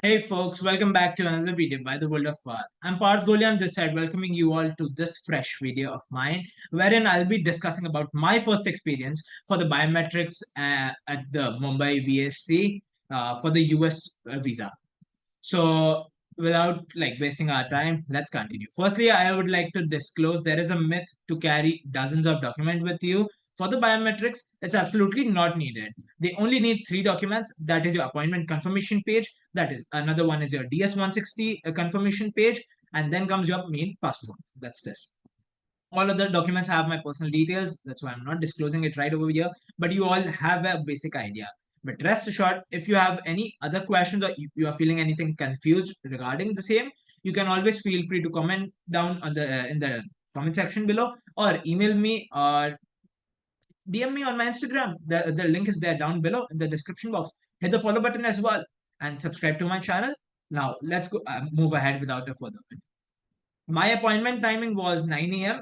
Hey folks, welcome back to another video by the World of Paarth. I'm Parth Goli on this side, welcoming you all to this fresh video of mine, wherein I'll be discussing about my first experience for the biometrics at the Mumbai VSC for the US visa. So, without wasting our time, let's continue. Firstly, I would like to disclose there is a myth to carry dozens of documents with you. For the biometrics, it's absolutely not needed. They only need three documents. That is your appointment confirmation page. That is another one is your DS-160 confirmation page, and then comes your main passport. That's this. All other documents have my personal details. That's why I'm not disclosing it right over here. But you all have a basic idea. But rest assured, if you have any other questions or you are feeling anything confused regarding the same, you can always feel free to comment down on the in the comment section below, or email me or DM me on my Instagram. The link is there down below in the description box. Hit the follow button as well and subscribe to my channel. Now let's go move ahead without a further ado. My appointment timing was 9 a.m.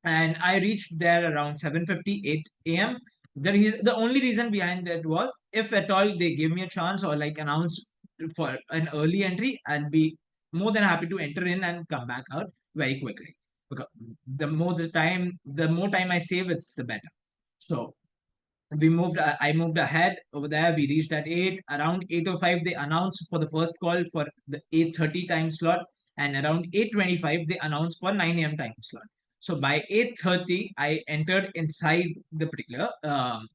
and I reached there around 7:58 a.m. The only reason behind it was if at all they give me a chance or like announce for an early entry, I'll be more than happy to enter in and come back out very quickly. Because the more time I save, it's the better. So I moved ahead over there. We reached at 8. Around 8:05, they announced for the first call for the 8:30 time slot. And around 8:25, they announced for 9 a.m. time slot. So by 8:30, I entered inside the particular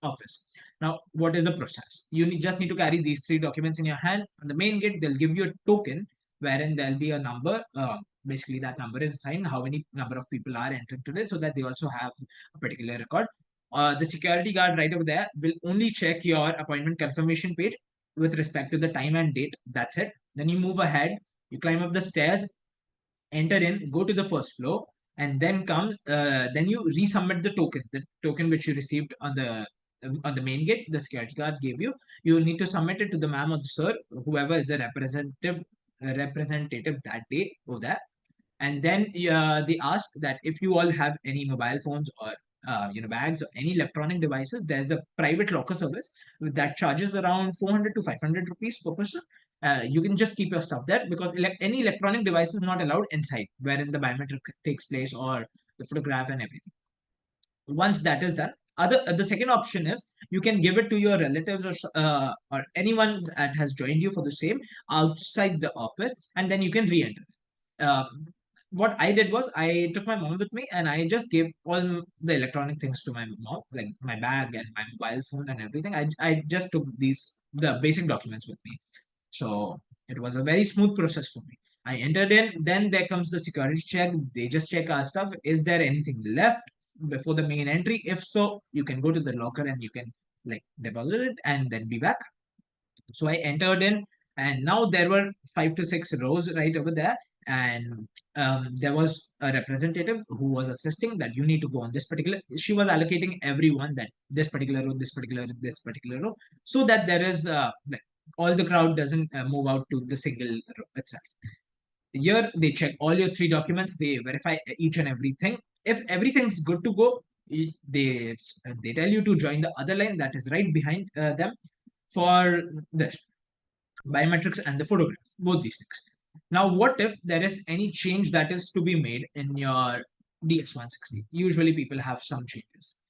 office. Now, what is the process? Just need to carry these three documents in your hand. On the main gate, they'll give you a token wherein there'll be a number. Basically, that number is assigned how many number of people are entering today, so that they also have a particular record. The security guard right over there will only check your appointment confirmation page with respect to the time and date. That's it. Then you move ahead, you climb up the stairs, enter in, go to the first floor, and then you resubmit the token which you received on the main gate. The security guard gave you. You need to submit it to the ma'am or the sir, whoever is the representative that day over there. And then they ask that if you all have any mobile phones or bags or any electronic devices, there's a private locker service that charges around 400 to 500 rupees per person. You can just keep your stuff there because any electronic device is not allowed inside wherein the biometric takes place or the photograph and everything. Once that is done, the second option is you can give it to your relatives or anyone that has joined you for the same outside the office, and then you can re-enter. What I did was I took my mom with me and I just gave all the electronic things to my mom, like my bag and my mobile phone and everything. I just took the basic documents with me. So it was a very smooth process for me. I entered in, then there comes the security check. They just check our stuff. Is there anything left before the main entry? If so, you can go to the locker and you can like deposit it and then be back. So I entered in, and now there were 5 to 6 rows right over there. And there was a representative who was assisting that you need to go on this particular. She was allocating everyone that this particular row, this particular row, so that there is like all the crowd doesn't move out to the single row itself. Here they check all your three documents, they verify each and everything. If everything's good to go, they tell you to join the other line that is right behind them for this biometrics and the photograph, both these things. Now, what if there is any change that is to be made in your DS-160? Usually people have some changes.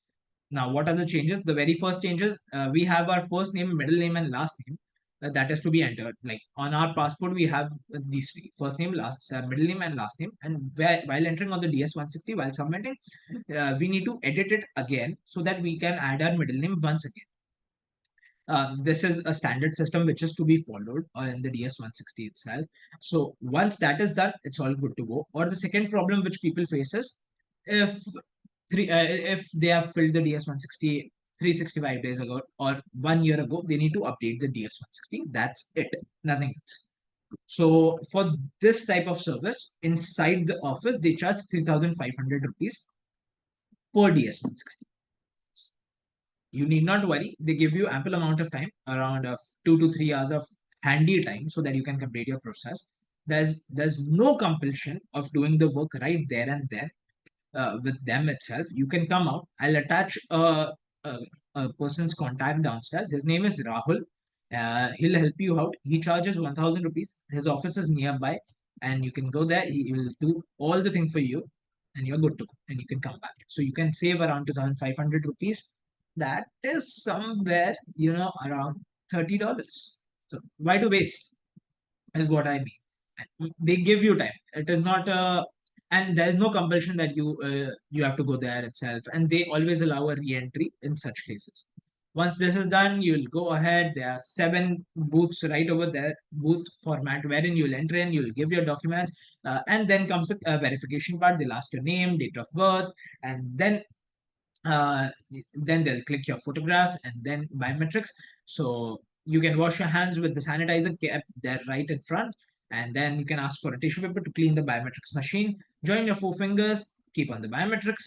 Now, what are the changes? The very first changes, we have our first name, middle name, and last name. That is to be entered. Like on our passport, we have these three: first name, middle name, and last name. And while entering on the DS-160, while submitting, we need to edit it again so that we can add our middle name once again. This is a standard system which is to be followed in the DS-160 itself. So once that is done, it's all good to go. Or the second problem which people face is if if they have filled the DS-160 365 days ago or 1 year ago, they need to update the DS-160. That's it, nothing else. So for this type of service inside the office, they charge 3,500 rupees per DS-160. You need not worry. They give you ample amount of time, around 2 to 3 hours of handy time, so that you can complete your process. There's no compulsion of doing the work right there and then with them itself. You can come out. I'll attach a person's contact downstairs. His name is Rahul. He'll help you out. He charges 1,000 rupees. His office is nearby, and you can go there. He will do all the thing for you, and you're good to go. And you can come back. So you can save around 2,500 rupees. That is somewhere, around $30. So why to waste? Is what I mean. And they give you time. It is not a, and there is no compulsion that you have to go there itself. And they always allow a re-entry in such cases. Once this is done, you'll go ahead. There are 7 booths right over there, booth format, wherein you'll enter in, you'll give your documents, and then comes the verification part. They'll ask your name, date of birth, and uh, then they'll click your photographs and then biometrics. So you can wash your hands with the sanitizer kept there right in front, and then you can ask for a tissue paper to clean the biometrics machine. Join your 4 fingers, keep on the biometrics,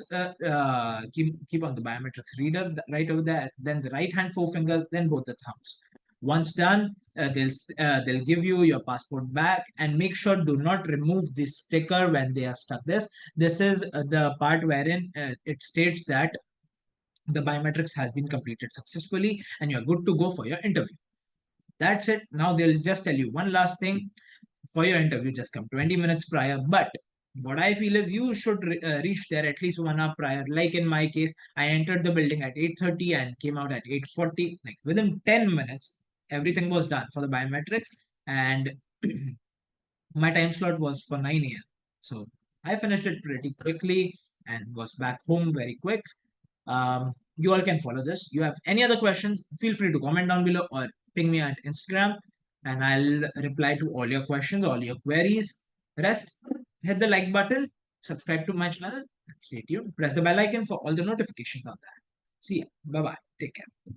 keep on the biometrics reader right over there. Then the right hand 4 fingers, then both the thumbs. Once done, they'll give you your passport back, and make sure do not remove this sticker when they are stuck. This is the part wherein it states that the biometrics has been completed successfully and you're good to go for your interview. That's it. Now they'll just tell you one last thing. For your interview, just come 20 minutes prior. But what I feel is you should reach there at least 1 hour prior. Like in my case, I entered the building at 8:30 and came out at 8:40. Like within 10 minutes, everything was done for the biometrics. And my time slot was for 9 a.m. So I finished it pretty quickly and was back home very quick. You all can follow this. You have any other questions, feel free to comment down below or ping me at Instagram, and I'll reply to all your questions, all your queries. Rest, hit the like button, subscribe to my channel, and stay tuned. Press the bell icon for all the notifications out there. See ya. Bye bye. Take care.